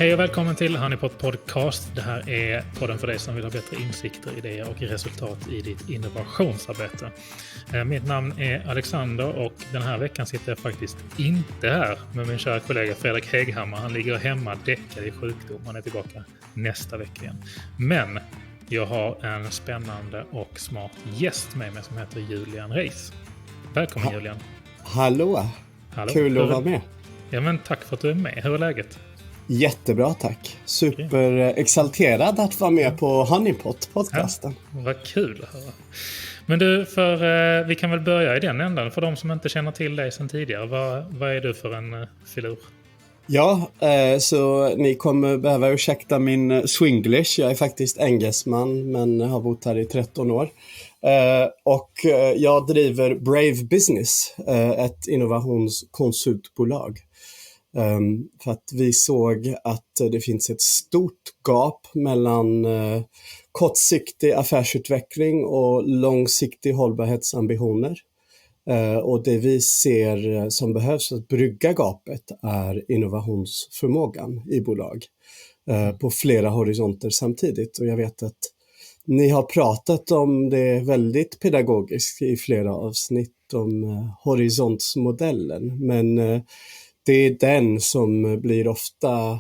Hej och välkommen till Honeypot Podcast. Det här är podden för dig som vill ha bättre insikter, idéer och resultat i ditt innovationsarbete. Mitt namn är Alexander och den här veckan sitter jag faktiskt inte här med min kära kollega Fredrik Hägghammar. Han ligger hemma däckad i sjukdom. Han är tillbaka nästa vecka igen. Men jag har en spännande och smart gäst med mig som heter Julian Reis. Välkommen Julian. Hallå. Kul att vara med. Ja, men tack för att du är med. Hur är läget? Jättebra, tack. Superexalterad att vara med på Honeypot-podcasten. Ja, vad kul att höra. Men du, vi kan väl börja i den ändan. För de som inte känner till dig sedan tidigare, vad är du för en filur? Ja, så ni kommer behöva ursäkta min swinglish. Jag är faktiskt engelsman men har bott här i 13 år. Och jag driver Brave Business, ett innovationskonsultbolag. För att vi såg att det finns ett stort gap mellan kortsiktig affärsutveckling och långsiktig hållbarhetsambitioner. Och det vi ser som behövs att brygga gapet är innovationsförmågan i bolag på flera horisonter samtidigt. Och jag vet att ni har pratat om det väldigt pedagogiskt i flera avsnitt om horisontsmodellen, men det är den som blir ofta,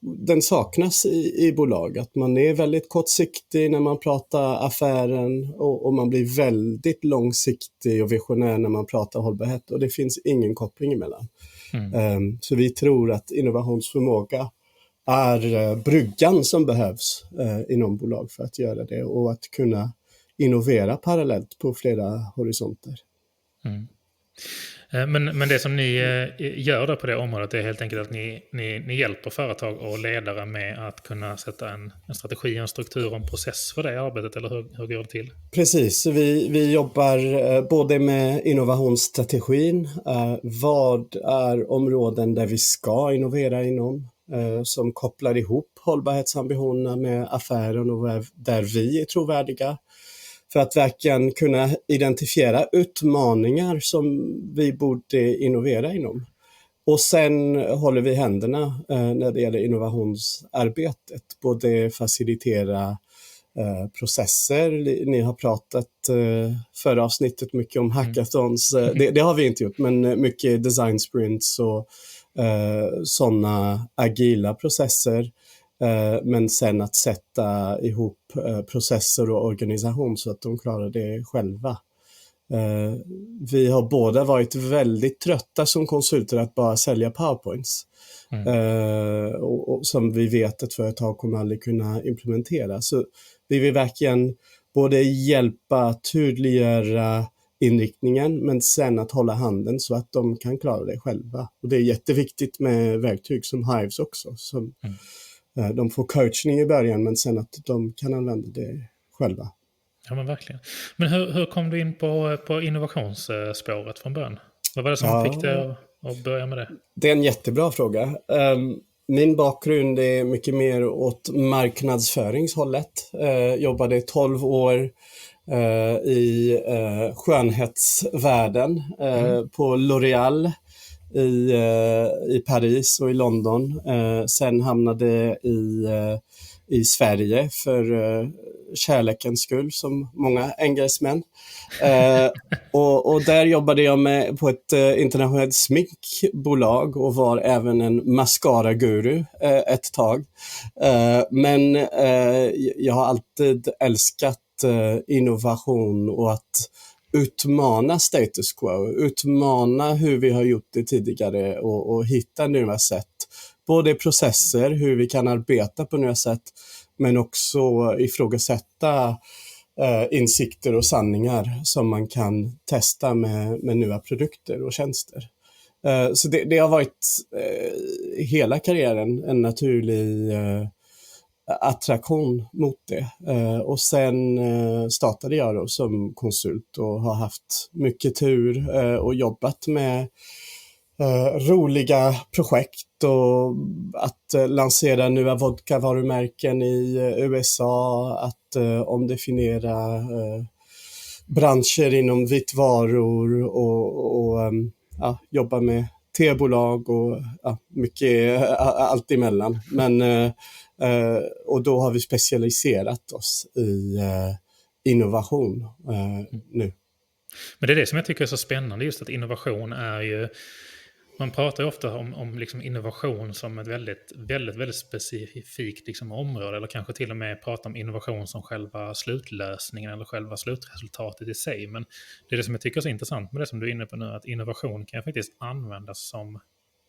den saknas i bolag. Att man är väldigt kortsiktig när man pratar affären och man blir väldigt långsiktig och visionär när man pratar hållbarhet. Och det finns ingen koppling emellan. Så vi tror att innovationsförmåga är bryggan som behövs inom bolag för att göra det och att kunna innovera parallellt på flera horisonter. Men det som ni gör då på det området är helt enkelt att ni hjälper företag och ledare med att kunna sätta en strategi, en struktur och en process för det arbetet, eller hur går det till? Precis, vi jobbar både med innovationsstrategin, vad är områden där vi ska innovera inom, som kopplar ihop hållbarhetsambitionerna med affären och där vi är trovärdiga. För att verkligen kunna identifiera utmaningar som vi borde innovera inom. Och sen håller vi händerna när det gäller innovationsarbetet. Både facilitera processer. Ni har pratat förra avsnittet mycket om hackathons. Det har vi inte gjort, men mycket design sprints och sådana agila processer. Men sen att sätta ihop processer och organisation så att de klarar det själva. Vi har båda varit väldigt trötta som konsulter att bara sälja PowerPoints. Och som vi vet att företag kommer aldrig kunna implementera. Så vi vill verkligen både hjälpa, tydliggöra inriktningen men sen att hålla handen så att de kan klara det själva. Och det är jätteviktigt med verktyg som Hives också. De får coachning i början men sen att de kan använda det själva. Ja, men verkligen. Men hur kom du in på innovationsspåret från början? Vad var det som fick dig att börja med det? Det är en jättebra fråga. Min bakgrund är mycket mer åt marknadsföringshållet. Jobbade 12 år i skönhetsvärlden på L'Oréal i Paris och i London. Sen hamnade i Sverige för kärlekens skull som många engelsmän. Och där jobbade jag på ett internationellt sminkbolag och var även en mascara-guru ett tag. Men jag har alltid älskat innovation och att utmana status quo, utmana hur vi har gjort det tidigare och hitta nya sätt. Både processer, hur vi kan arbeta på nya sätt, men också ifrågasätta insikter och sanningar som man kan testa med nya produkter och tjänster. Så det har varit hela karriären en naturlig attraktion mot det. Och sen startade jag då som konsult och har haft mycket tur och jobbat med roliga projekt och att lansera nya vodka-varumärken i USA, att omdefiniera branscher inom vitvaror och jobba med tebolag och mycket allt emellan. Men, och då har vi specialiserat oss i innovation nu. Men det är det som jag tycker är så spännande, just att innovation är ju... Man pratar ju ofta om liksom innovation som ett väldigt specifikt liksom område, eller kanske till och med prata om innovation som själva slutlösningen eller själva slutresultatet i sig. Men det är det som jag tycker är så intressant med det som du är inne på nu, att innovation kan faktiskt användas som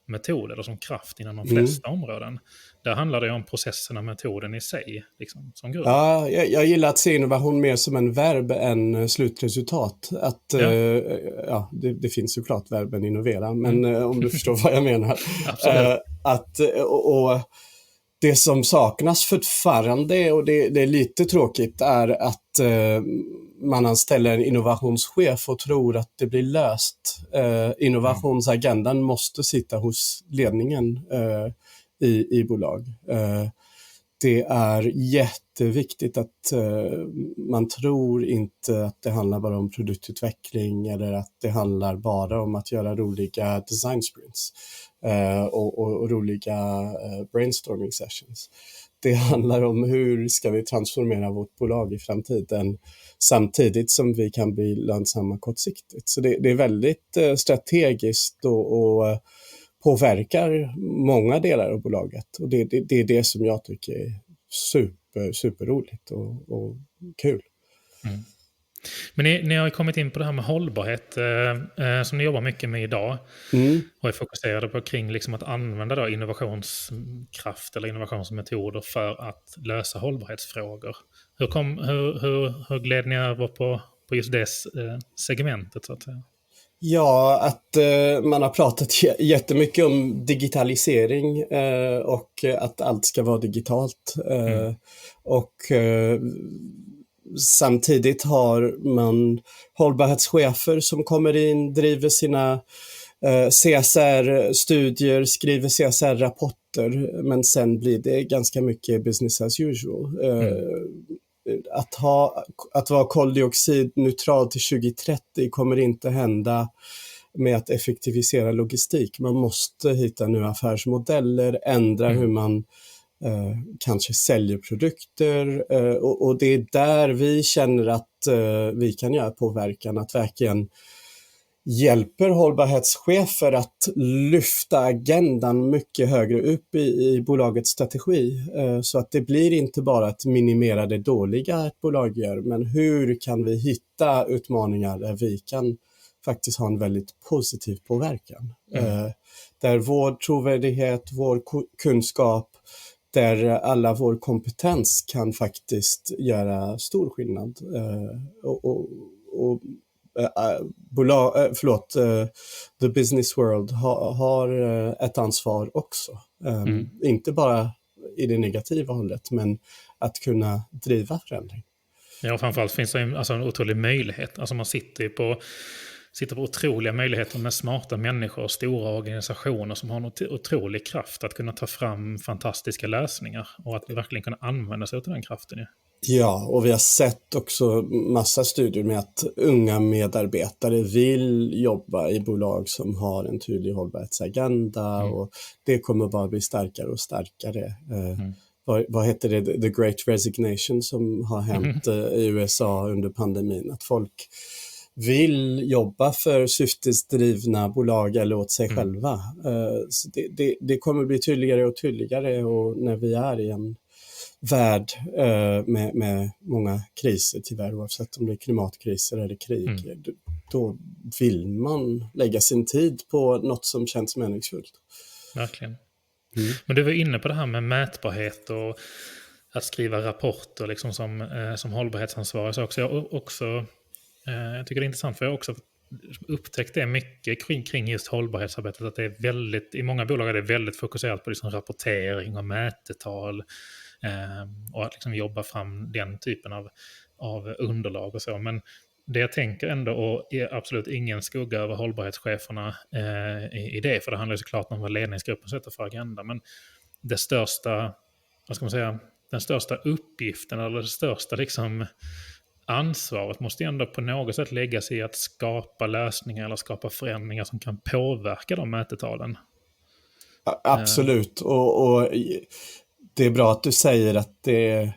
metod eller som kraft inom de flesta områden. Där handlar det om processen och metoden i sig liksom, som grund. Ja, jag gillar att se innovation mer som en verb än slutresultat. Att, det finns ju klart verben innovera, men om du förstår vad jag menar. Och det som saknas fortfarande, och det är lite tråkigt, är att man anställer en innovationschef och tror att det blir löst. Innovationsagendan måste sitta hos ledningen i bolag. Det är jätteviktigt att man tror inte att det handlar bara om produktutveckling eller att det handlar bara om att göra roliga design sprints och roliga brainstorming sessions. Det handlar om hur ska vi transformera vårt bolag i framtiden samtidigt som vi kan bli lönsamma kortsiktigt. Så det är väldigt strategiskt och påverkar många delar av bolaget. Och det är det som jag tycker är superroligt och kul. Mm. Men ni har ju kommit in på det här med hållbarhet som ni jobbar mycket med idag. Och är fokuserade på kring liksom att använda då innovationskraft eller innovationsmetoder för att lösa hållbarhetsfrågor. Hur gled ni över på just det segmentet så att säga? Ja, att man har pratat jättemycket om digitalisering och att allt ska vara digitalt. Och samtidigt har man hållbarhetschefer som kommer in, driver sina CSR-studier, skriver CSR-rapporter, men sen blir det ganska mycket business as usual. Att vara koldioxidneutral till 2030 kommer inte hända med att effektivisera logistik. Man måste hitta nya affärsmodeller, ändra hur man kanske säljer produkter och det är där vi känner att vi kan göra påverkan, att verkligen hjälper hållbarhetschefer att lyfta agendan mycket högre upp i bolagets strategi. Så att det blir inte bara att minimera det dåliga ett bolag gör, men hur kan vi hitta utmaningar där vi kan faktiskt ha en väldigt positiv påverkan. Där vår trovärdighet, vår kunskap, där alla vår kompetens kan faktiskt göra stor skillnad. The business world har ett ansvar också. Inte bara i det negativa hållet, men att kunna driva förändring. Ja, framförallt finns det en otrolig möjlighet. Alltså man sitter på otroliga möjligheter med smarta människor och stora organisationer som har en otrolig kraft att kunna ta fram fantastiska lösningar och att verkligen kunna använda sig av den kraften. Ja, och vi har sett också massa studier med att unga medarbetare vill jobba i bolag som har en tydlig hållbarhetsagenda och det kommer bara bli starkare och starkare. Vad heter det? The Great Resignation som har hänt i USA under pandemin. Att folk vill jobba för syftesdrivna bolag eller åt sig själva. Så det kommer bli tydligare och tydligare, och när vi är i en värld med många kriser tyvärr, oavsett om det är klimatkriser eller krig, då vill man lägga sin tid på något som känns meningsfullt. Verkligen. Men du var inne på det här med mätbarhet och att skriva rapporter liksom som hållbarhetsansvarig. Så jag tycker det är intressant, för jag har också upptäckt det mycket kring just hållbarhetsarbetet, att det är väldigt, i många bolag är det väldigt fokuserat på liksom rapportering och mätetal och att liksom jobba fram den typen av underlag och så. Men det jag tänker ändå, och är absolut ingen skugga över hållbarhetscheferna i det, för det handlar ju såklart om vad ledningsgruppen sätter för agenda, men det största, vad ska man säga, den största uppgiften eller det största liksom ansvaret måste ändå på något sätt läggas i att skapa lösningar eller skapa förändringar som kan påverka de mätetalen. Absolut, och det är bra att du säger att det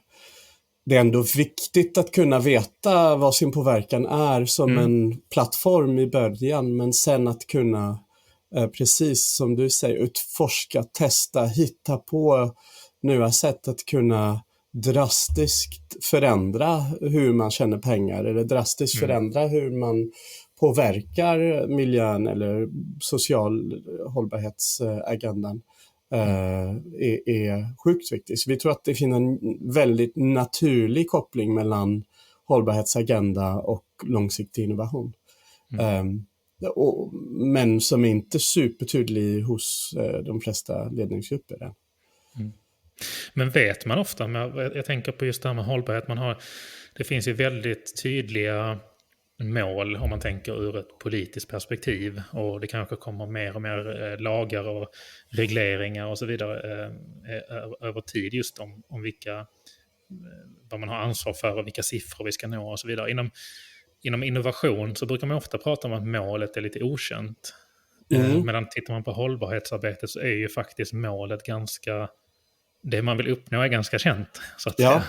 är ändå viktigt att kunna veta vad sin påverkan är som en plattform i början, men sen att kunna, precis som du säger, utforska, testa, hitta på nya sätt att kunna drastiskt förändra hur man tjänar pengar eller drastiskt förändra hur man påverkar miljön eller social hållbarhetsagendan är sjukt viktigt. Så vi tror att det finns en väldigt naturlig koppling mellan hållbarhetsagenda och långsiktig innovation. Men som är inte supertydlig hos de flesta ledningsgrupper. Men vet man ofta, jag tänker på just det här med hållbarhet, det finns ju väldigt tydliga mål om man tänker ur ett politiskt perspektiv, och det kanske kommer mer och mer lagar och regleringar och så vidare över tid just om vad man har ansvar för och vilka siffror vi ska nå och så vidare. Inom innovation så brukar man ofta prata om att målet är lite okänt. Medan tittar man på hållbarhetsarbetet så är ju faktiskt målet det man vill uppnå är ganska känt, så att säga.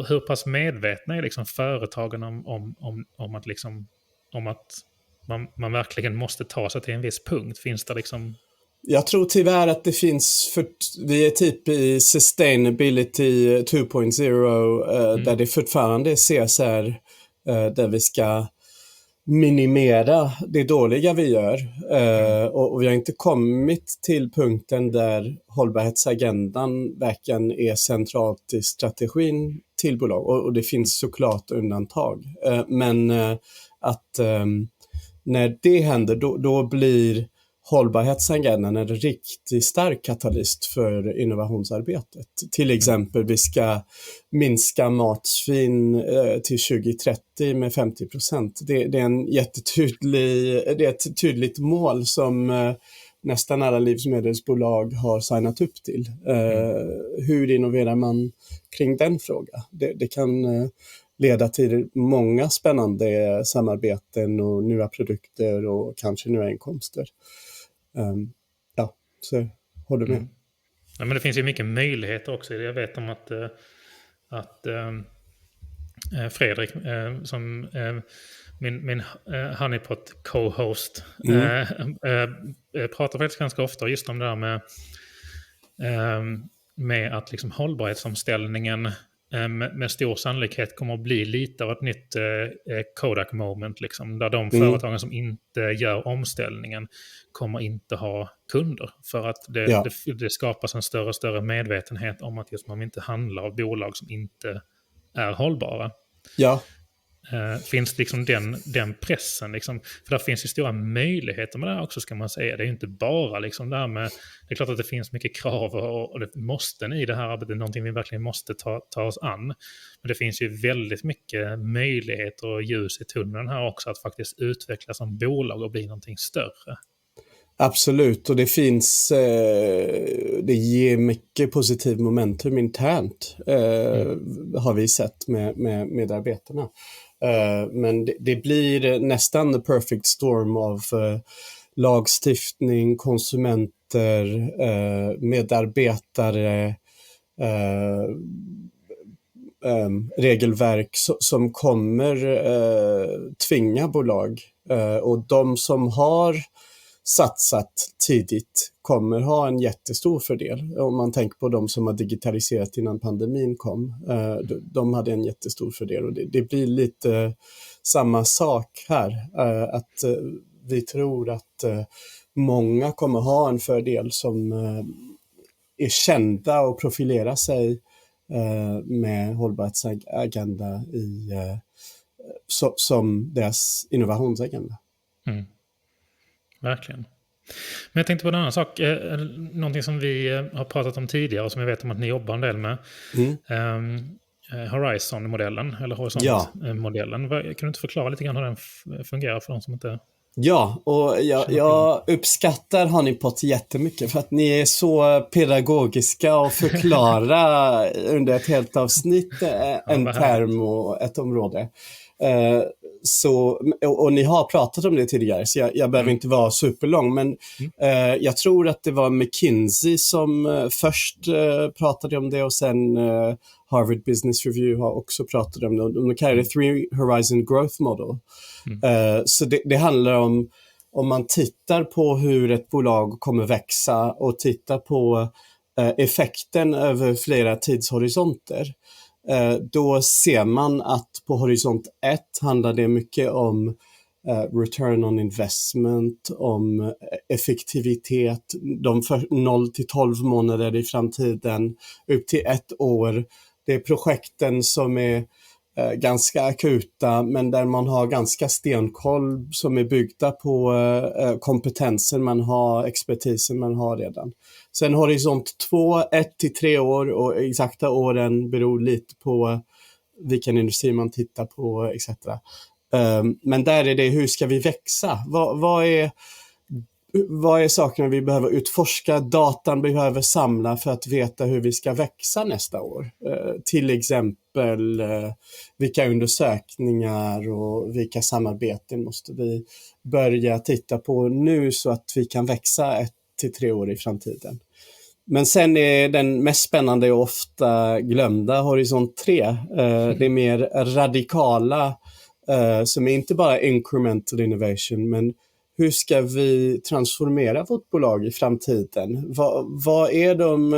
Hur pass medvetna är liksom företagen om att man verkligen måste ta sig till en viss punkt? Finns det liksom... Jag tror tyvärr att det finns, vi är typ i Sustainability 2.0 där det fortfarande är CSR, där vi ska minimera det dåliga vi gör. Och vi har inte kommit till punkten där hållbarhetsagendan verkligen är centralt i strategin till bolag. Och det finns såklart undantag. Men att när det händer, då blir hållbarhetsagendan en riktigt stark katalyst för innovationsarbetet. Till exempel, vi ska minska matsvinn till 2030 med 50%. Det är ett tydligt mål som nästan alla livsmedelsbolag har signat upp till. Hur innoverar man kring den frågan? Det kan leda till många spännande samarbeten och nya produkter och kanske nya inkomster. Så håller du med? Ja, men det finns ju mycket möjligheter också. Jag vet om att Fredrik, som min Honeypot co-host, pratar faktiskt ganska ofta just om det där med att liksom hållbarhetsomställningen med stor sannolikhet kommer att bli lite av ett nytt Kodak moment, liksom, där de företagen som inte gör omställningen kommer inte ha kunder, för att det skapas en större och större medvetenhet om att just man inte handlar av bolag som inte är hållbara. Ja. Finns liksom den pressen, liksom, för där finns ju stora möjligheter med det här också, ska man säga. Det är ju inte bara liksom det här med, det är klart att det finns mycket krav och det måste i det här arbetet, någonting vi verkligen måste ta oss an. Men det finns ju väldigt mycket möjligheter och ljus i tunneln här också, att faktiskt utvecklas som bolag och bli någonting större. Absolut, och det finns, det ger mycket positiv momentum internt, har vi sett med medarbetarna. Men det blir nästan the perfect storm av lagstiftning, konsumenter, medarbetare, regelverk som kommer tvinga bolag. Och de som har satsat tidigt kommer ha en jättestor fördel. Om man tänker på de som har digitaliserat innan pandemin kom, de hade en jättestor fördel. Och det blir lite samma sak här, att vi tror att många kommer ha en fördel som är kända och profilerar sig med hållbarhetsagenda som deras innovationsagenda. Verkligen. Men jag tänkte på en annan sak, någonting som vi har pratat om tidigare och som jag vet om att ni jobbar en del med. Horizon-modellen, eller Horizon-modellen. Kan du inte förklara lite grann hur den fungerar för de som inte... Ja, och jag uppskattar Honeypot jättemycket för att ni är så pedagogiska och förklara under ett helt avsnitt en term och ett område. Och ni har pratat om det tidigare, så jag behöver inte vara superlång, men jag tror att det var McKinsey som först pratade om det, och sen Harvard Business Review har också pratat om det. De kallar det Three Horizon Growth Model. Så det handlar om man tittar på hur ett bolag kommer växa och tittar på effekten över flera tidshorisonter. Då ser man att på horisont 1 handlar det mycket om return on investment, om effektivitet, de 0 till 12 månader i framtiden, upp till 1 år. Det är projekten som är ganska akuta, men där man har ganska stenkoll, som är byggda på kompetensen man har, expertisen man har redan. Sen horisont 2, 1 till 3 år, och exakta åren beror lite på vilken industri man tittar på etc. Men där är det, hur ska vi växa? Vad är sakerna vi behöver utforska, datan behöver samla för att veta hur vi ska växa nästa år. Till exempel vilka undersökningar och vilka samarbeten måste vi börja titta på nu så att vi kan växa 1 till 3 år i framtiden. Men sen är den mest spännande och ofta glömda horisont 3. Det är mer radikala, som är inte bara incremental innovation, men hur ska vi transformera vårt bolag i framtiden? Vad är de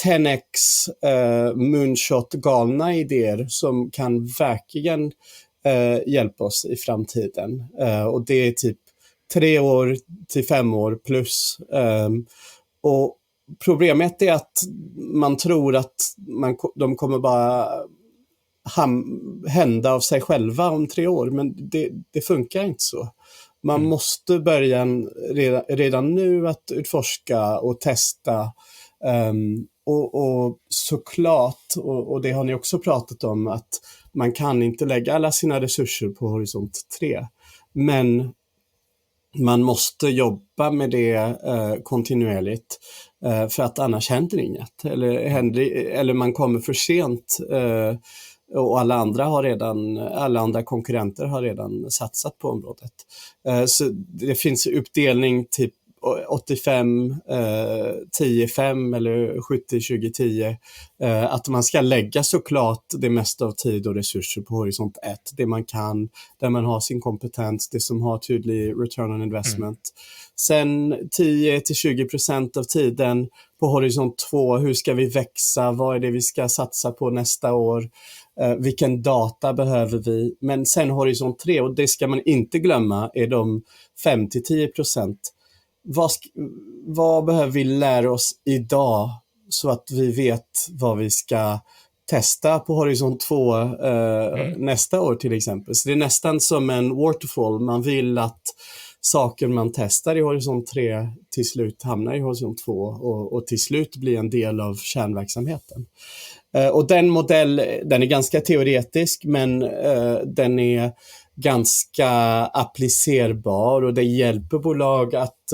10x moonshot galna idéer som kan verkligen hjälpa oss i framtiden? Och det är typ 3 år till 5 år plus. Och problemet är att man tror att de kommer bara hända av sig själva om 3 år, men det funkar inte så. Man måste börja redan nu att utforska och testa. Och såklart, och det har ni också pratat om, att man kan inte lägga alla sina resurser på horisont 3. Men man måste jobba med det kontinuerligt, för att annars händer inget. Eller man kommer för sent, och alla andra konkurrenter har redan satsat på området. Så det finns uppdelning typ 85, 10-5 eller 70-20-10. Att man ska lägga såklart det mesta av tid och resurser på horisont 1. Det man kan, där man har sin kompetens, det som har tydlig return on investment. Sen 10-20% av tiden på horisont 2, hur ska vi växa? Vad är det vi ska satsa på nästa år? Vilken data behöver vi? Men sen horisont 3, och det ska man inte glömma, är de 5-10%. Vad behöver vi lära oss idag så att vi vet vad vi ska testa på horisont 2 nästa år till exempel? Så det är nästan som en waterfall. Man vill att saker man testar i horisont 3 till slut hamnar i horisont 2 och till slut blir en del av kärnverksamheten. Och den är ganska teoretisk, men den är ganska applicerbar, och det hjälper bolag att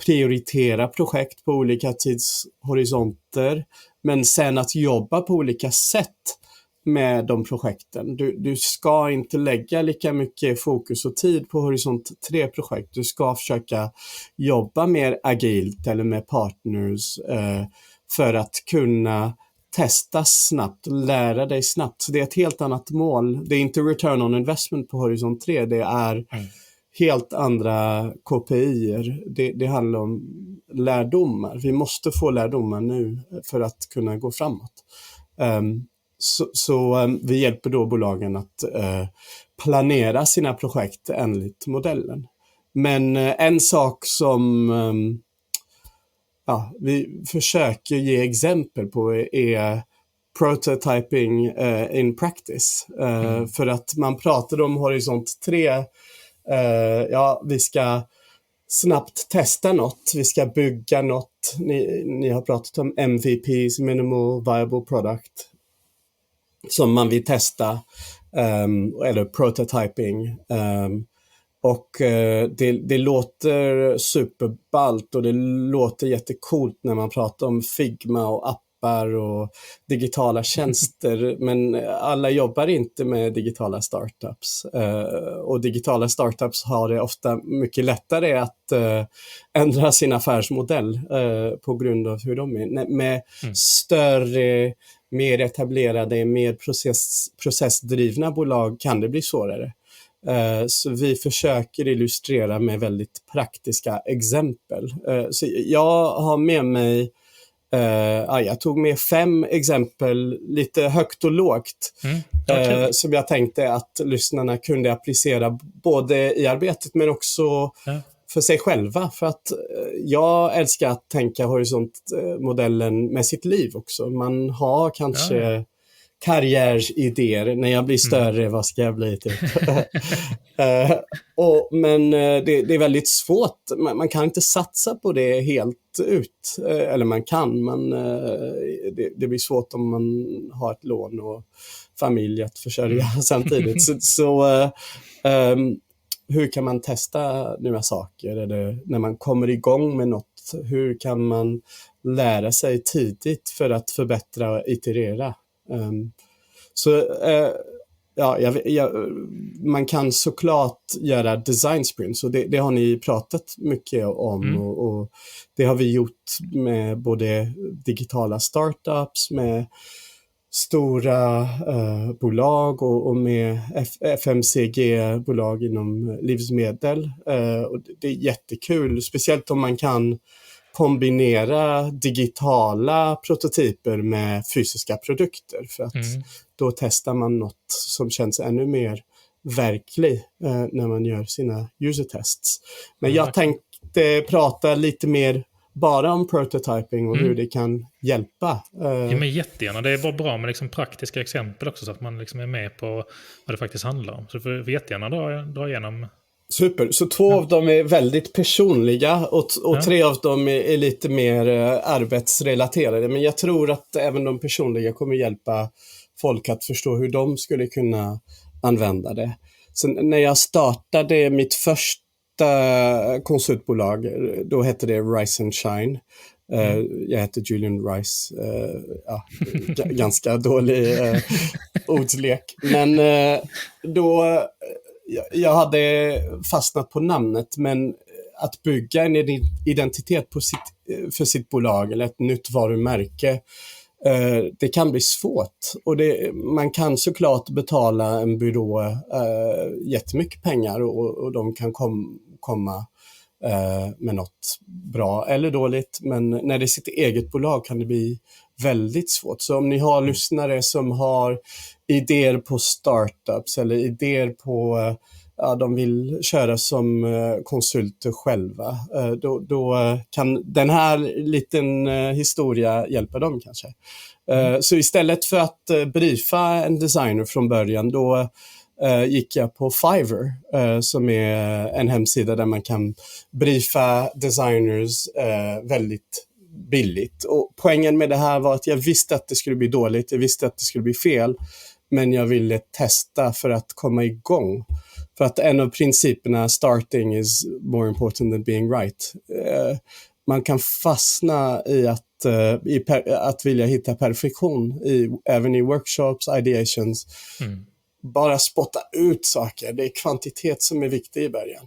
prioritera projekt på olika tidshorisonter, men sen att jobba på olika sätt med de projekten. Du ska inte lägga lika mycket fokus och tid på horisont 3-projekt. Du ska försöka jobba mer agilt eller med partners för att kunna testa snabbt, lära dig snabbt. Så det är ett helt annat mål. Det är inte return on investment på horisont 3, det är helt andra KPI:er. Det handlar om lärdomar. Vi måste få lärdomar nu för att kunna gå framåt. Så vi hjälper då bolagen att planera sina projekt enligt modellen. Men en sak som vi försöker ge exempel på är prototyping in practice. För att man pratar om horisont 3, vi ska snabbt testa något, vi ska bygga något. Ni har pratat om MVPs, minimal viable product, som man vill testa, eller prototyping. Och det låter superballt och det låter jättecoolt när man pratar om Figma och appar och digitala tjänster. Men alla jobbar inte med digitala startups. Och digitala startups har det ofta mycket lättare att ändra sin affärsmodell på grund av hur de är. Med större, mer etablerade, mer processdrivna bolag kan det bli svårare. Så vi försöker illustrera med väldigt praktiska exempel. Så jag har med mig, jag tog med 5 exempel, lite högt och lågt, som jag tänkte att lyssnarna kunde applicera både i arbetet men också för sig själva. För att jag älskar att tänka horisontmodellen med sitt liv också. Man har kanske karriärsidéer. När jag blir större, vad ska jag bli typ? Men det är väldigt svårt. Man kan inte satsa på det helt ut. Eller man kan, men det blir svårt om man har ett lån och familj att försörja samtidigt. Så hur kan man testa nya saker? Eller när man kommer igång med något, hur kan man lära sig tidigt för att förbättra och iterera? Man kan såklart göra design sprints och det har ni pratat mycket om och det har vi gjort med både digitala startups, med stora bolag och med FMCG-bolag inom livsmedel. Och det är jättekul, speciellt om man kan kombinera digitala prototyper med fysiska produkter, för att då testar man något som känns ännu mer verklig när man gör sina user tests. Men jag tänkte prata lite mer bara om prototyping och hur det kan hjälpa. Ja, men jättegärna. Det är bara bra med liksom praktiska exempel också, så att man liksom är med på vad det faktiskt handlar om. Så du får jättegärna dra igenom. Super. Så 2 av dem är väldigt personliga och 3 av dem är lite mer arbetsrelaterade. Men jag tror att även de personliga kommer hjälpa folk att förstå hur de skulle kunna använda det. Så när jag startade mitt första konsultbolag, då hette det Rise and Shine. Jag heter Julian Rice. Ganska dålig ordlek. Men då jag hade fastnat på namnet, men att bygga en identitet för sitt bolag eller ett nytt varumärke, det kan bli svårt. Och man kan såklart betala en byrå jättemycket pengar och de kan komma med något bra eller dåligt. Men när det är sitt eget bolag kan det bli väldigt svårt. Så om ni har lyssnare som har idéer på startups eller idéer på de vill köra som konsulter själva, då kan den här liten historia hjälpa dem kanske. Så istället för att briefa en designer från början, då gick jag på Fiverr, som är en hemsida där man kan briefa designers väldigt billigt. Och poängen med det här var att jag visste att det skulle bli dåligt, jag visste att det skulle bli fel, men jag ville testa för att komma igång. För att en av principerna, starting is more important than being right. Man kan fastna i att vilja hitta perfektion även i workshops, ideations. Bara spotta ut saker. Det är kvantitet som är viktig i början.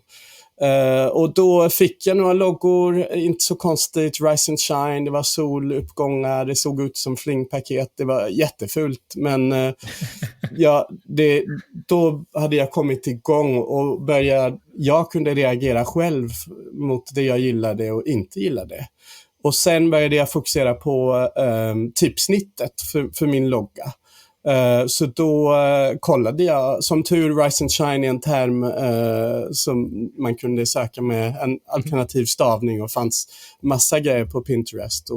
Och då fick jag några loggor, inte så konstigt, Rise and Shine, det var soluppgångar, det såg ut som flingpaket, det var jättefult, men då hade jag kommit igång och jag kunde reagera själv mot det jag gillade och inte gillade. Och sen började jag fokusera på typsnittet för min logga. Så då kollade jag, som tur, Rise and Shine är en term som man kunde söka med en alternativ stavning och fanns massa grejer på Pinterest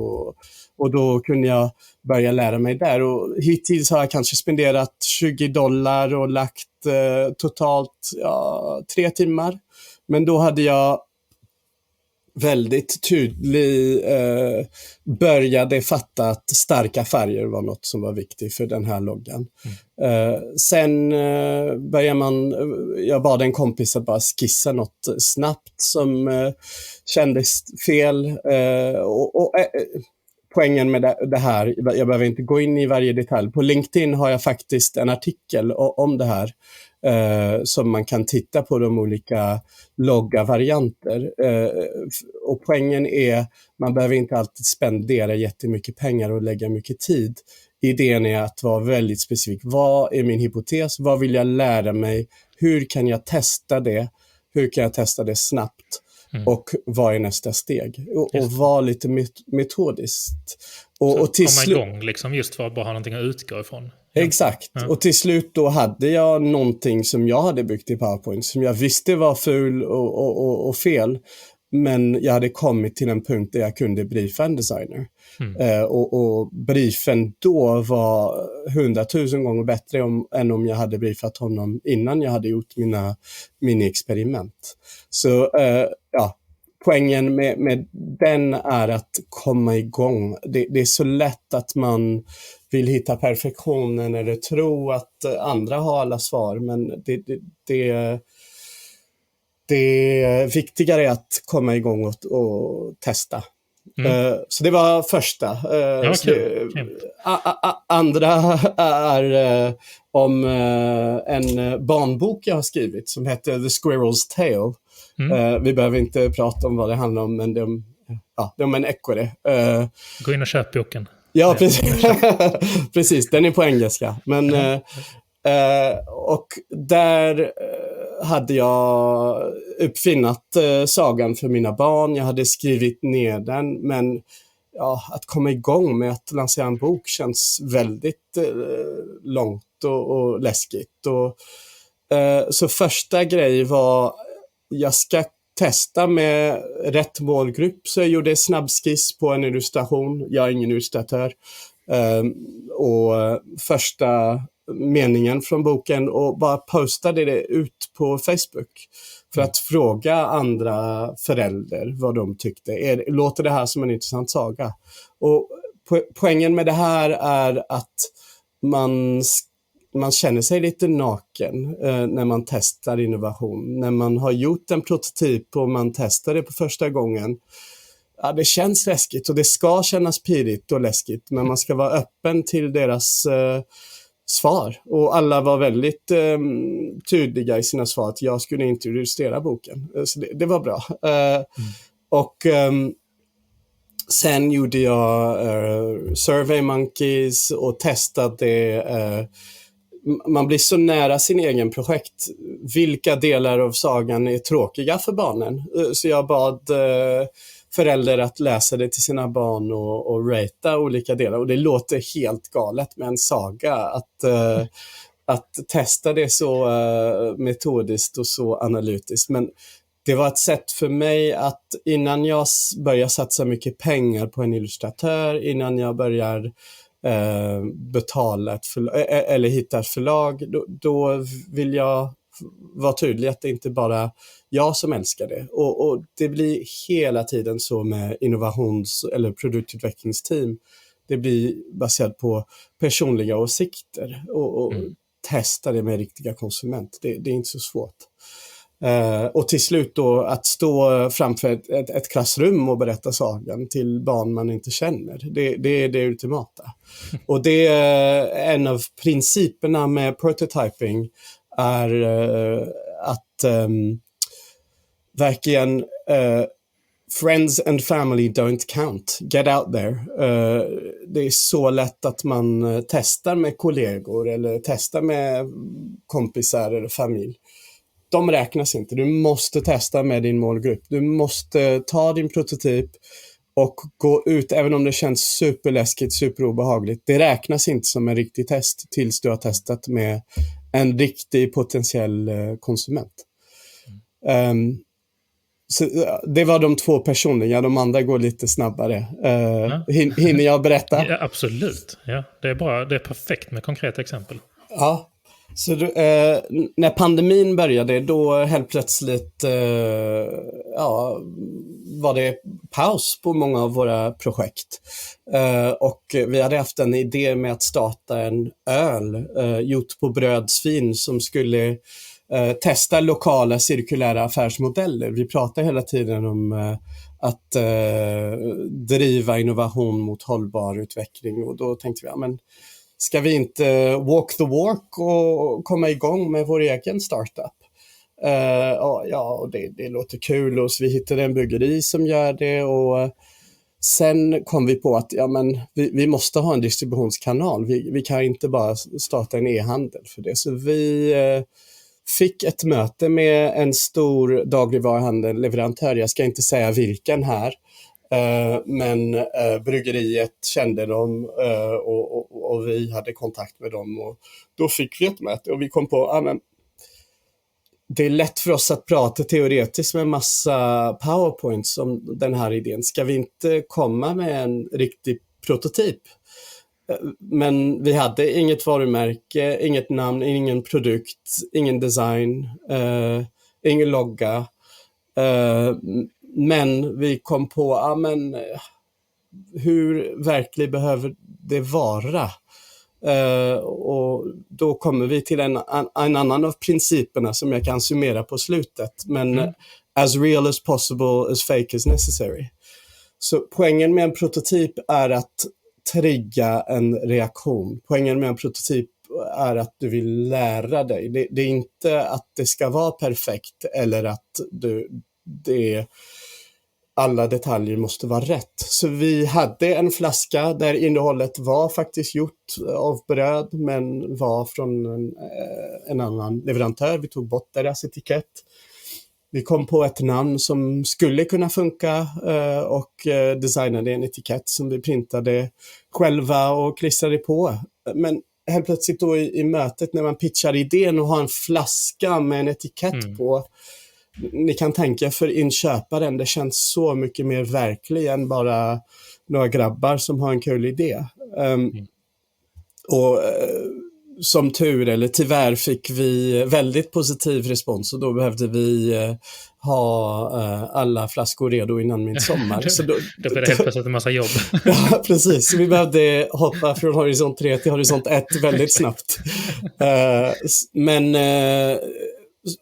och då kunde jag börja lära mig där, och hittills har jag kanske spenderat $20 och lagt totalt 3 timmar, men då hade jag väldigt tydlig, började fatta att starka färger var något som var viktigt för den här loggan. Sen jag bad en kompis att bara skissa något snabbt som kändes fel. Poängen med det här, jag behöver inte gå in i varje detalj. På LinkedIn har jag faktiskt en artikel om det här som man kan titta på de olika logga-varianter. Och poängen är, man behöver inte alltid spendera jättemycket pengar och lägga mycket tid. Idén är att vara väldigt specifik. Vad är min hypotes? Vad vill jag lära mig? Hur kan jag testa det? Hur kan jag testa det snabbt? Och vad är nästa steg? Och vara lite metodiskt. Och till komma igång liksom, just för att bara ha någonting att utgå ifrån. Exakt. Ja. Och till slut då hade jag någonting som jag hade byggt i PowerPoint som jag visste var ful och fel. Men jag hade kommit till en punkt där jag kunde briefa en designer. Och briefen då var 100 000 gånger bättre än om jag hade briefat honom innan jag hade gjort mina mini-experiment. Så poängen med den är att komma igång. Det är så lätt att man vill hitta perfektionen eller tro att andra har alla svar, men det viktigare är att komma igång och testa. Så det var första. Andra är om en barnbok jag har skrivit som heter The Squirrel's Tale. Vi behöver inte prata om vad det handlar om, men det är om en ekorre. Gå in och köp boken. Ja, precis. Precis, den är på engelska. Men, och där hade jag uppfinnat sagan för mina barn. Jag hade skrivit ner den, men att komma igång med att lansera en bok känns väldigt långt och läskigt. Så första grej var, jag ska testa med rätt målgrupp, så jag gjorde en snabbskiss på en illustration. Jag är ingen illustratör. Och första meningen från boken och bara postade det ut på Facebook för att fråga andra föräldrar vad de tyckte. Låter det här som en intressant saga? Och poängen med det här är att man känner sig lite naken när man testar innovation. När man har gjort en prototyp och man testar det på första gången. Ja, det känns läskigt och det ska kännas pirrigt och läskigt, men man ska vara öppen till deras svar. Och alla var väldigt tydliga i sina svar att jag skulle inte illustrera boken. Så det var bra. Och sen gjorde jag Survey Monkeys och testade. Man blir så nära sin egen projekt. Vilka delar av sagan är tråkiga för barnen? Så jag bad föräldrar att läsa det till sina barn och ratea olika delar. Och det låter helt galet med en saga. Att testa det så metodiskt och så analytiskt. Men det var ett sätt för mig att innan jag börjar satsa mycket pengar på en illustratör, innan jag börjar betala eller hitta ett förlag, då vill jag vara tydlig att det inte bara jag som älskar det. Och det blir hela tiden så med innovations- eller produktutvecklingsteam. Det blir baserat på personliga åsikter och testa det med riktiga konsument. Det är inte så svårt. Och till slut då att stå framför ett klassrum och berätta sagan till barn man inte känner. Det är det ultimata. Och det är en av principerna med prototyping är att verkligen friends and family don't count. Get out there. Det är så lätt att man testar med kollegor eller testar med kompisar eller familj. De räknas inte. Du måste testa med din målgrupp. Du måste ta din prototyp och gå ut, även om det känns superläskigt, superobehagligt. Det räknas inte som en riktig test tills du har testat med en riktig potentiell konsument. Så det var de två personliga, de andra går lite snabbare. Hinner jag berätta? Ja, absolut. Ja, det är perfekt med konkreta exempel. Ja. Så när pandemin började, då helt plötsligt var det paus på många av våra projekt. Och vi hade haft en idé med att starta en öl gjort på brödsvin som skulle testa lokala cirkulära affärsmodeller. Vi pratar hela tiden om att driva innovation mot hållbar utveckling, och då tänkte vi, men ska vi inte walk the walk och komma igång med vår egen startup? Det låter kul, och så vi hittade en bryggeri som gör det, och sen kom vi på att vi måste ha en distributionskanal. Vi kan inte bara starta en e-handel för det. Så vi fick ett möte med en stor dagligvaruhandel, leverantör. Jag ska inte säga vilken här. Men bryggeriet kände dem och vi hade kontakt med dem, och då fick vi ett möte och vi kom på det är lätt för oss att prata teoretiskt med massa powerpoints om den här idén. Ska vi inte komma med en riktig prototyp? Men vi hade inget varumärke, inget namn, ingen produkt, ingen design, ingen logga. Men vi kom på, hur verkligen behöver det vara? Och då kommer vi till en annan av principerna som jag kan summera på slutet. Men as real as possible, as fake as necessary. Så poängen med en prototyp är att trigga en reaktion. Poängen med en prototyp är att du vill lära dig. Det är inte att det ska vara perfekt eller att alla detaljer måste vara rätt. Så vi hade en flaska där innehållet var faktiskt gjort av bröd, men var från en annan leverantör. Vi tog bort deras etikett. Vi kom på ett namn som skulle kunna funka och designade en etikett som vi printade själva och klistrade på. Men helt plötsligt då i mötet när man pitchar idén och har en flaska med en etikett på, ni kan tänka för inköparen, det känns så mycket mer verkligt än bara några grabbar som har en kul idé. Och som tur eller tyvärr fick vi väldigt positiv respons, och då behövde vi ha alla flaskor redo innan midsommar. Så då blev det helt plötsligt en massa jobb. Ja, precis. Så vi behövde hoppa från horisont 3 till horisont 1 väldigt snabbt.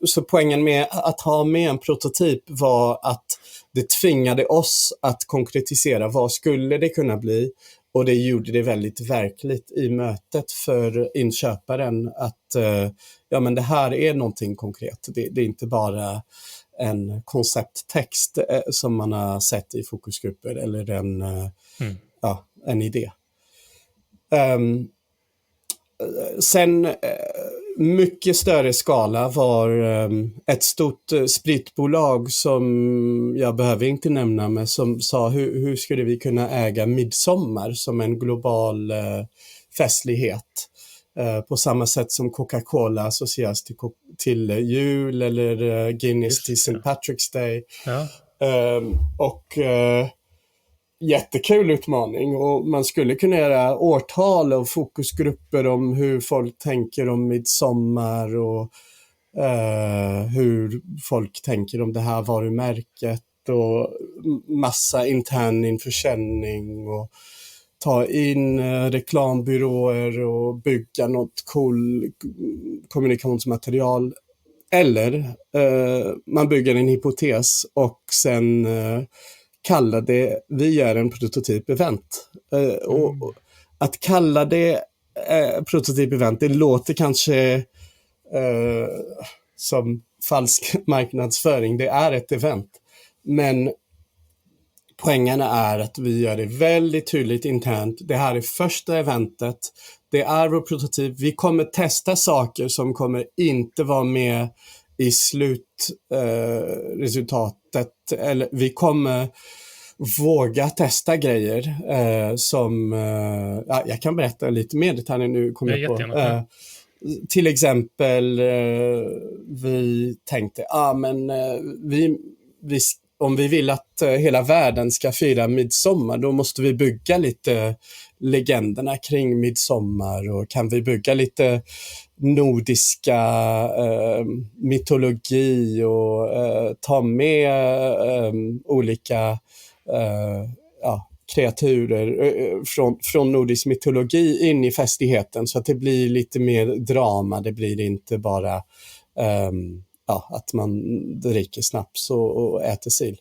Så poängen med att ha med en prototyp var att det tvingade oss att konkretisera vad skulle det kunna bli, och det gjorde det väldigt verkligt i mötet för inköparen att det här är någonting konkret. Det är inte bara en koncepttext som man har sett i fokusgrupper eller en idé. Sen mycket större skala var ett stort spritbolag som jag behöver inte nämna, men som sa hur skulle vi kunna äga midsommar som en global festlighet på samma sätt som Coca-Cola associeras till jul eller Guinness till St. Patrick's Day. Ja. Jättekul utmaning, och man skulle kunna göra årtal och fokusgrupper om hur folk tänker om midsommar och hur folk tänker om det här varumärket, och massa intern införsäljning och ta in reklambyråer och bygga något cool kommunikationsmaterial. Eller man bygger en hypotes och sen kalla det, vi gör en prototyp-event. Och att kalla det prototyp-event, det låter kanske som falsk marknadsföring. Det är ett event. Men poängen är att vi gör det väldigt tydligt internt. Det här är första eventet. Det är vår prototyp. Vi kommer testa saker som kommer inte vara med i slutresultatet. Eller vi kommer våga testa grejer som... jag kan berätta lite mer detaljer nu. Kommer jag på. Till exempel, vi tänkte vi om vi vill att hela världen ska fira midsommar, då måste vi bygga lite legenderna kring midsommar, och kan vi bygga lite nordiska mytologi och ta med olika kreaturer från nordisk mytologi in i festigheten, så att det blir lite mer drama. Det blir inte bara att man dricker snaps och äter sill.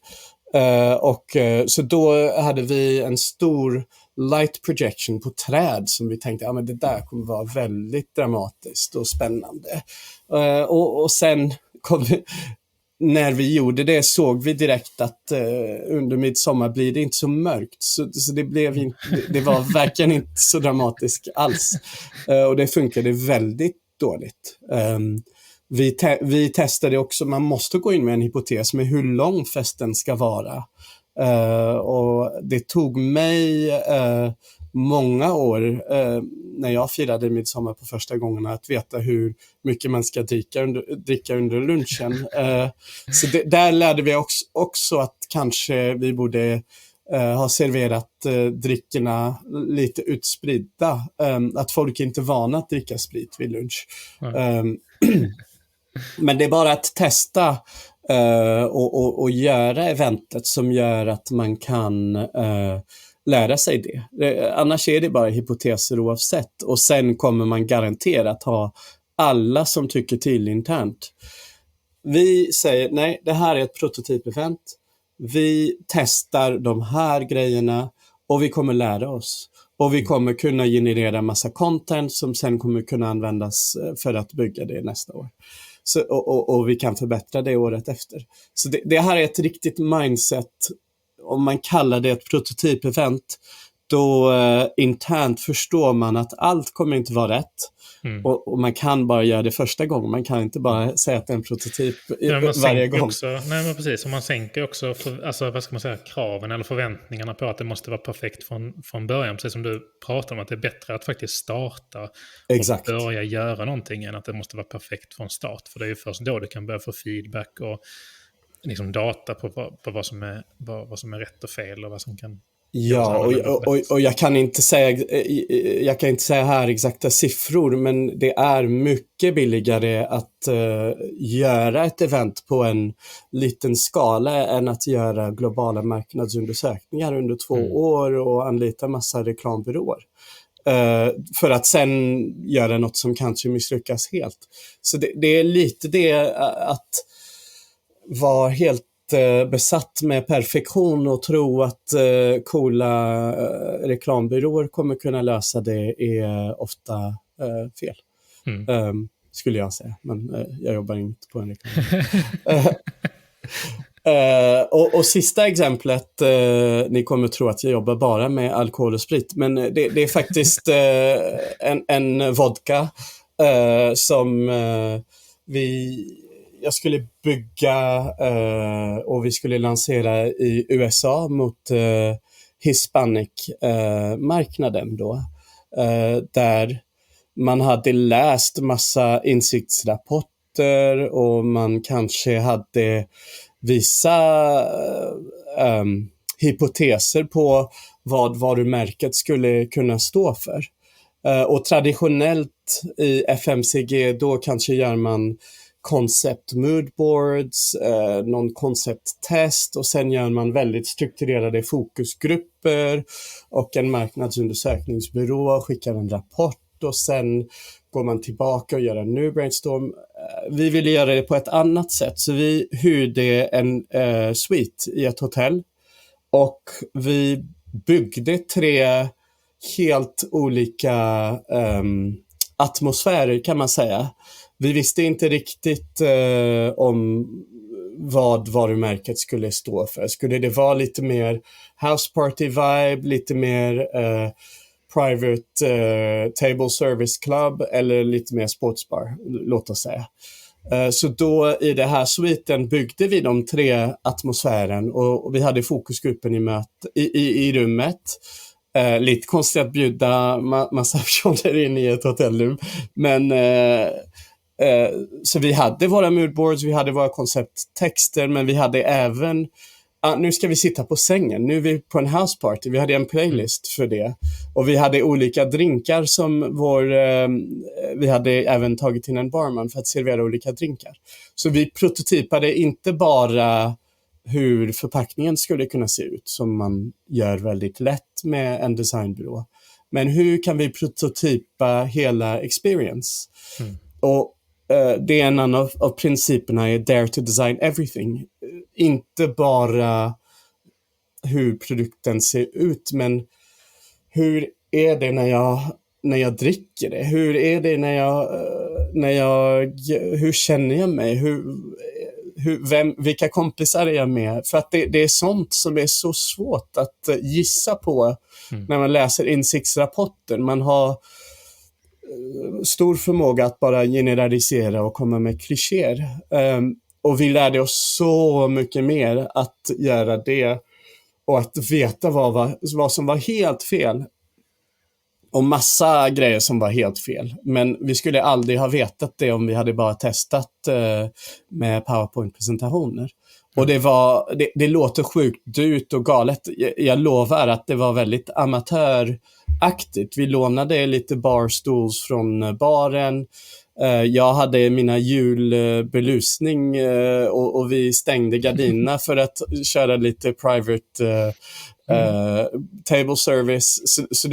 Så då hade vi en stor light projection på träd som vi tänkte, men det där kommer vara väldigt dramatiskt och spännande. Och sen när vi gjorde det såg vi direkt att under midsommar blir det inte så mörkt. Så det var verkligen inte så dramatiskt alls. Och det funkade väldigt dåligt. Vi testade också, man måste gå in med en hypotes med hur lång festen ska vara. Och det tog mig många år när jag firade midsommar på första gången att veta hur mycket man ska dricka under lunchen. Så där lärde vi också att kanske vi borde ha serverat drickorna lite utspridda. Att folk inte är vana att dricka sprit vid lunch. Men det är bara att testa och göra eventet som gör att man kan lära sig det. Annars är det bara hypoteser oavsett. Och sen kommer man garanterat ha alla som tycker till internt. Vi säger, nej, det här är ett prototypevent. Vi testar de här grejerna och vi kommer lära oss. Och vi kommer kunna generera massa content som sen kommer kunna användas för att bygga det nästa år. Så, och vi kan förbättra det året efter. Så det här är ett riktigt mindset. Om man kallar det ett prototypevent, då internt förstår man att allt kommer inte vara rätt. Och man kan bara göra det första gången. Man kan inte bara säga att det är en prototyp varje gång. Nej, men precis. Och man sänker också kraven eller förväntningarna på att det måste vara perfekt från början. Precis som du pratar om, att det är bättre att faktiskt starta och börja göra någonting än att det måste vara perfekt från start. För det är ju först då du kan börja få feedback och liksom data på vad som är rätt och fel och vad som kan... Ja, och jag kan inte säga här exakta siffror, men det är mycket billigare att göra ett event på en liten skala än att göra globala marknadsundersökningar under 2 år och anlita massa reklambyråer. För att sen göra något som kanske misslyckas helt. Så det är lite det att vara helt besatt med perfektion och tro att coola reklambyråer kommer kunna lösa det är ofta fel. Skulle jag säga, men jag jobbar inte på en reklam. Och sista exemplet, ni kommer tro att jag jobbar bara med alkohol och sprit, men det är faktiskt en vodka som jag skulle bygga och vi skulle lansera i USA mot Hispanic-marknaden då. Där man hade läst massa insiktsrapporter och man kanske hade vissa hypoteser på vad varumärket skulle kunna stå för. Och traditionellt i FMCG då kanske gör man concept moodboards, någon koncepttest och sen gör man väldigt strukturerade fokusgrupper och en marknadsundersökningsbyrå skickar en rapport och sen går man tillbaka och gör en ny brainstorm. Vi ville göra det på ett annat sätt, så vi hyrde en suite i ett hotell och vi byggde 3 helt olika atmosfärer kan man säga. Vi visste inte riktigt om vad varumärket skulle stå för. Skulle det vara lite mer house party vibe, lite mer private table service club eller lite mer sportsbar, låt oss säga. Så då i det här sviten byggde vi de 3 atmosfären och vi hade fokusgruppen i rummet. Lite konstigt att bjuda massa personer in i ett hotellrum, men så vi hade våra moodboards, vi hade våra koncepttexter, men vi hade även nu ska vi sitta på sängen, nu är vi på en houseparty, vi hade en playlist för det. Och vi hade olika drinkar som vi hade även tagit in en barman för att servera olika drinkar. Så vi prototypade inte bara hur förpackningen skulle kunna se ut, som man gör väldigt lätt med en designbyrå. Men hur kan vi prototypa hela experience? Och det är en annan av principerna är dare to design everything. Inte bara hur produkten ser ut, men hur är det när jag dricker det? Hur är det hur känner jag mig? Vilka kompisar är jag med? För att det är sånt som är så svårt att gissa på när man läser insiktsrapporter. Man har stor förmåga att bara generalisera och komma med klichéer. Och vi lärde oss så mycket mer att göra det och att veta vad som var helt fel. Och massa grejer som var helt fel. Men vi skulle aldrig ha vetat det om vi hade bara testat med PowerPoint-presentationer. Och det låter sjukt dyrt och galet. Jag lovar att det var väldigt amatöraktigt. Vi lånade lite barstools från baren. Jag hade mina julbelusning och vi stängde gardinerna för att köra lite private table service. Så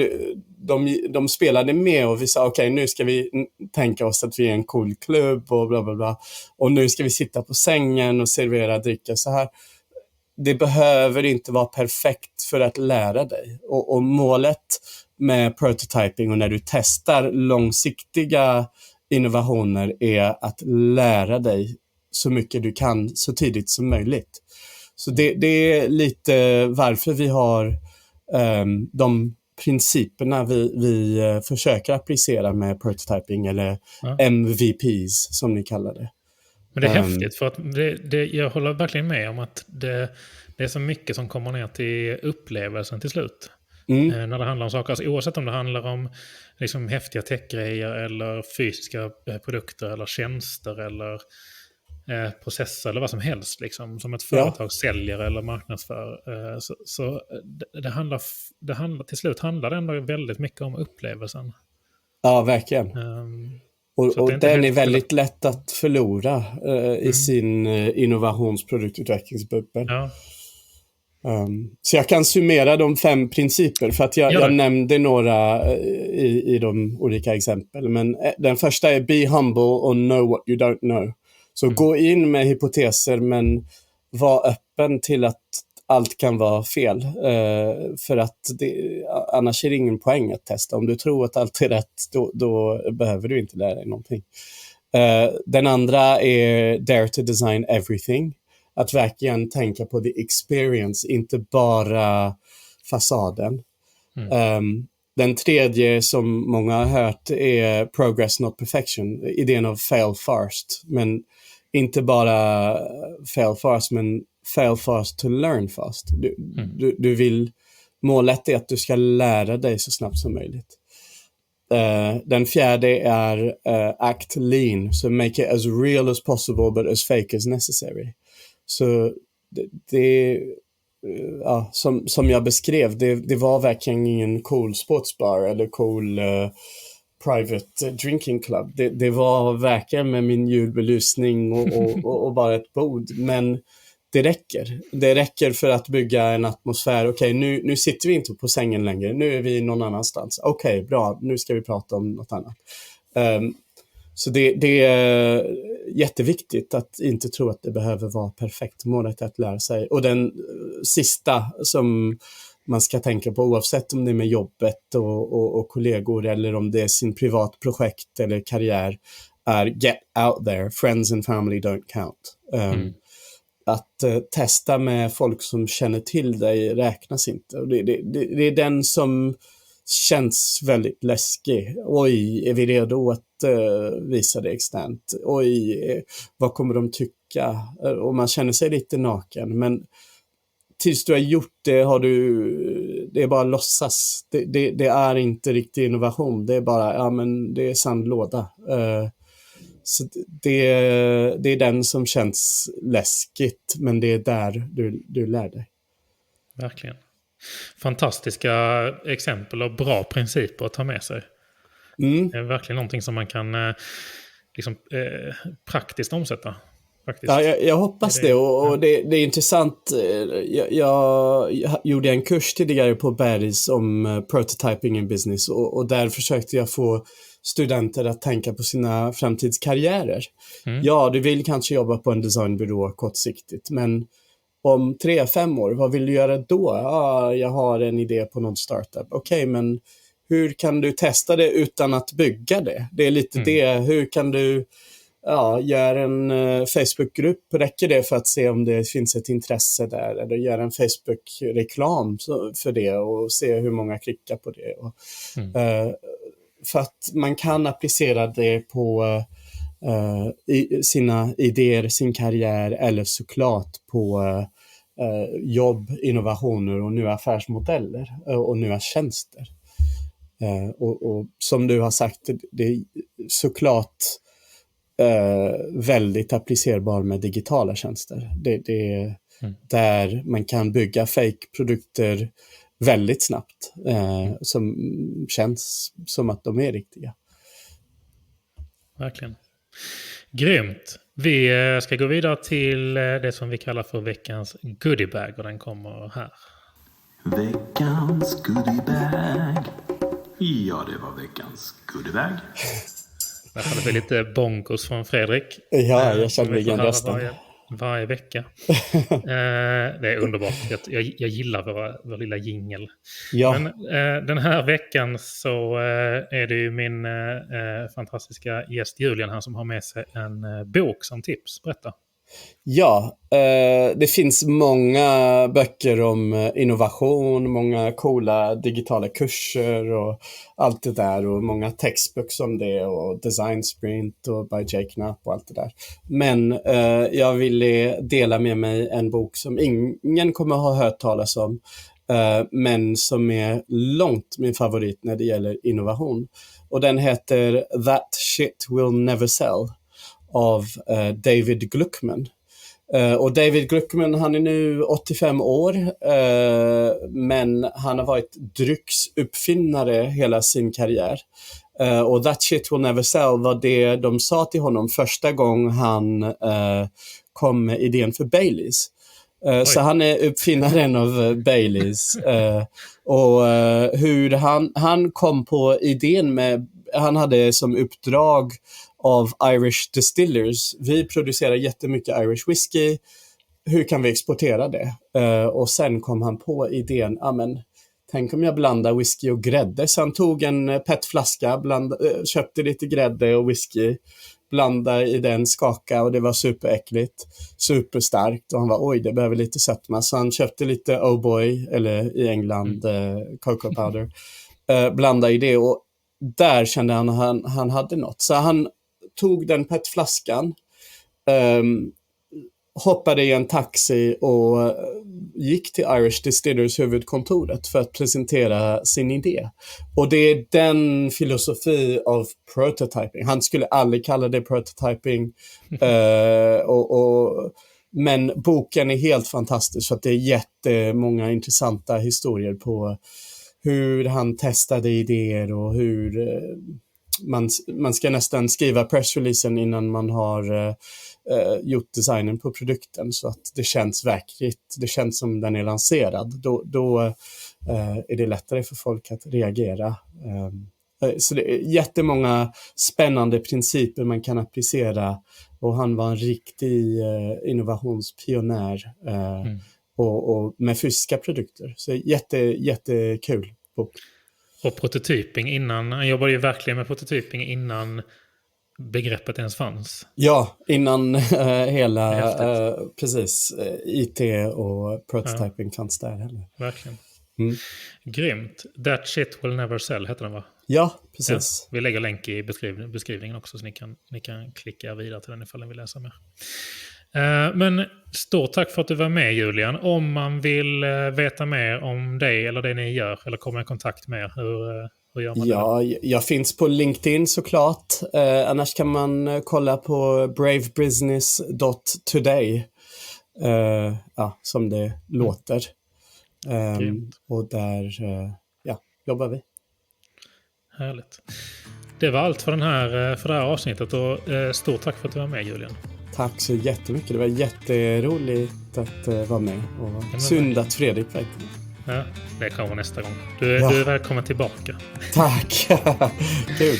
de spelade med och vi sa okej, nu ska vi tänka oss att vi är en cool klubb och bla bla bla. Och nu ska vi sitta på sängen och servera dricka så här. Det behöver inte vara perfekt för att lära dig. Och målet med prototyping och när du testar långsiktiga innovationer är att lära dig så mycket du kan så tidigt som möjligt. Så det är lite varför vi har de principerna vi försöker applicera med prototyping eller MVPs som ni kallar det. Men det är häftigt för att jag håller verkligen med om att det är så mycket som kommer ner till upplevelsen till slut. När det handlar om saker, alltså, oavsett om det handlar om liksom häftiga techgrejer eller fysiska produkter eller tjänster eller processer eller vad som helst liksom, som ett företag säljer eller marknadsför. Så det handlar till slut handlar det ändå väldigt mycket om upplevelsen. Ja, verkligen. Och den är väldigt lätt att förlora i sin innovationsproduktutvecklingsbubbel. Ja. Så jag kan summera de 5 principer för att jag nämnde några i de olika exempel. Men den första är be humble och know what you don't know. Så gå in med hypoteser men var öppen till att allt kan vara fel. För att annars är det ingen poäng att testa. Om du tror att allt är rätt då behöver du inte lära dig någonting. Den andra är dare to design everything. Att verkligen tänka på the experience, inte bara fasaden. Den tredje som många har hört är progress not perfection. Idén av fail fast. Men inte bara fail fast, men fail fast to learn fast. Du vill, målet är att du ska lära dig så snabbt som möjligt. Den fjärde är act lean. So make it as real as possible but as fake as necessary. Så som jag beskrev, det var verkligen ingen cool sportsbar eller cool private drinking club. Det var verkligen med min julbelysning och bara ett bord. Men det räcker. Det räcker för att bygga en atmosfär. Okej, nu sitter vi inte på sängen längre. Nu är vi någon annanstans. Okej, bra. Nu ska vi prata om något annat. Så det är jätteviktigt att inte tro att det behöver vara perfekt. Målet är att lära sig. Och den sista som man ska tänka på, oavsett om det är med jobbet och kollegor eller om det är sin privat projekt eller karriär, är get out there. Friends and family don't count. Att testa med folk som känner till dig räknas inte. Och det är den som känns väldigt läskig. Oj, är vi redo att visa det externt? Oj, vad kommer de tycka? Och man känner sig lite naken. Men tills du har gjort det det är bara låtsas. Det är inte riktig innovation. Det är bara, det är sandlåda. Så det är den som känns läskigt, men det är där du lär dig. Verkligen. Fantastiska exempel och bra principer att ta med sig. Det är verkligen någonting som man kan praktiskt omsätta. Faktiskt. Ja, jag hoppas det. Och det är intressant. Jag gjorde en kurs tidigare på Bergs om prototyping in business. Och där försökte jag få studenter att tänka på sina framtidskarriärer. Ja, du vill kanske jobba på en designbyrå kortsiktigt. Men om 3-5 år, vad vill du göra då? Ja, jag har en idé på någon startup. Okej, men hur kan du testa det utan att bygga det? Det är lite det. Hur kan du göra en Facebookgrupp? Räcker det för att se om det finns ett intresse där? Eller göra en Facebook-reklam för det och se hur många klickar på det? För att man kan applicera det på sina idéer, sin karriär eller såklart på jobb, innovationer och nya affärsmodeller och nya tjänster. Och som du har sagt, det är såklart väldigt applicerbar med digitala tjänster. Det är där man kan bygga fake-produkter väldigt snabbt som känns som att de är riktiga. Verkligen. Grymt. Vi ska gå vidare till det som vi kallar för veckans goodiebag och den kommer här. Veckans goodiebag. Ja, det var veckans goodiebag. Där hade vi lite bonkos från Fredrik. Ja, jag känner igen rösten. Varje vecka. Det är underbart. Jag gillar vår lilla jingle. Ja. Men den här veckan så är det ju min fantastiska gäst Julian här som har med sig en bok som tips. Berätta. Ja, det finns många böcker om innovation, många coola digitala kurser och allt det där och många textböcker om det och Design Sprint och by Jake Knapp och allt det där. Men jag ville dela med mig en bok som ingen kommer ha hört talas om, men som är långt min favorit när det gäller innovation. Och den heter That Shit Will Never Sell av David Gluckman. Och David Gluckman, han är nu 85 år, men han har varit drycksuppfinnare hela sin karriär. Och That Shit Will Never Sell var det de sa till honom första gången han kom med idén för Baileys. Så han är uppfinnaren av Baileys. Och hur han kom på idén med, han hade som uppdrag av Irish Distillers. Vi producerar jättemycket Irish whisky. Hur kan vi exportera det? Och sen kom han på idén, tänk om jag blandar whisky och grädde. Så han tog en petflaska, köpte lite grädde och whisky, blandade i den, skaka och det var superäckligt, superstarkt. Och han var, oj, det behöver lite sötma. Så han köpte lite Oh Boy, eller i England cocoa powder, blandade i det och där kände han hade något. Så han tog den petflaskan, hoppade i en taxi och gick till Irish Distillers huvudkontoret för att presentera sin idé. Och det är den filosofi av prototyping. Han skulle aldrig kalla det prototyping. Men boken är helt fantastisk för att det är jättemånga intressanta historier på hur han testade idéer och hur man ska nästan skriva pressreleasen innan man har gjort designen på produkten så att det känns verkligt, det känns som den är lanserad. Då är det lättare för folk att reagera. Så det är jättemånga spännande principer man kan applicera och han var en riktig innovationspionjär och med fysiska produkter. Så jättekul bok. Och prototyping innan, han jobbade ju verkligen med prototyping innan begreppet ens fanns. Ja, innan hela precis IT och prototyping fanns där heller. Verkligen. Grymt. That Shit Will Never Sell heter den, va? Ja, precis. Ja, vi lägger länk i beskrivningen också så ni kan klicka vidare till den ifall ni vill läsa mer. Men stort tack för att du var med, Julian. Om man vill veta mer om dig eller det ni gör eller komma i kontakt med, Hur gör man Ja, jag finns på LinkedIn såklart. Annars kan man kolla på bravebusiness.today. Som det låter. Och där jobbar vi. Härligt. Det var allt för det här avsnittet och stort tack för att du var med, Julian. Tack så jättemycket. Det var jätteroligt att vara med. Och synd att Fredrik var. Ja, det kommer nästa gång. Du är välkommen tillbaka. Tack! Kul!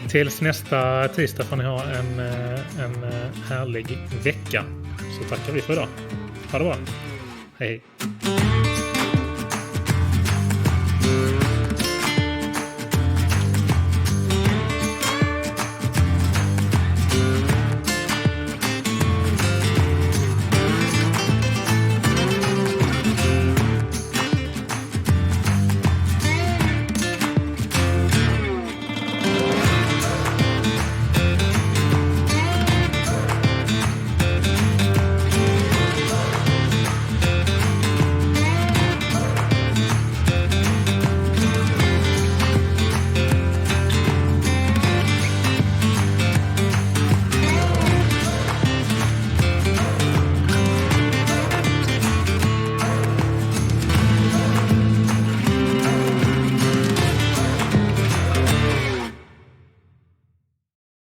Tills nästa tisdag får ni ha en härlig vecka. Så tackar vi för idag. Ha det bra. Hej.